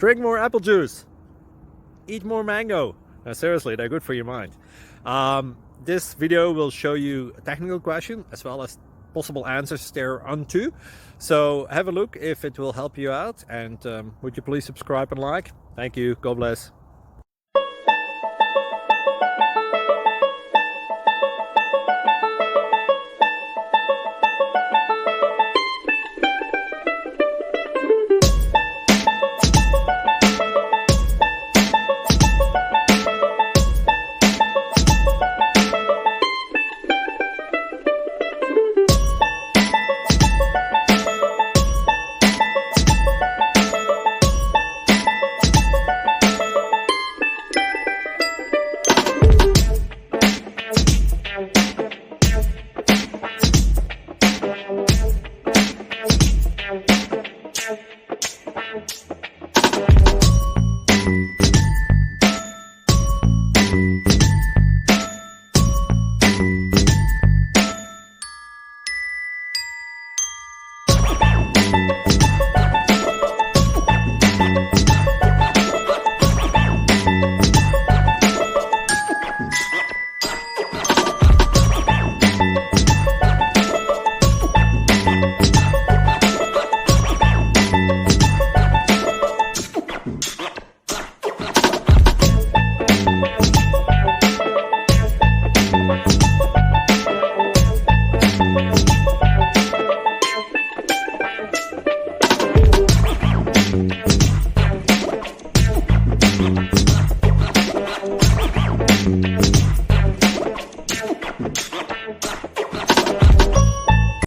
Drink more apple juice. Eat more mango. No, seriously, they're good for your mind. This video will show you a technical question as well as possible answers thereunto. So have a look if it will help you out, and would you please subscribe and like? Thank you. God bless.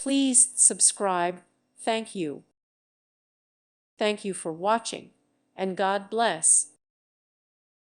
Please subscribe. Thank you. Thank you for watching, and God bless.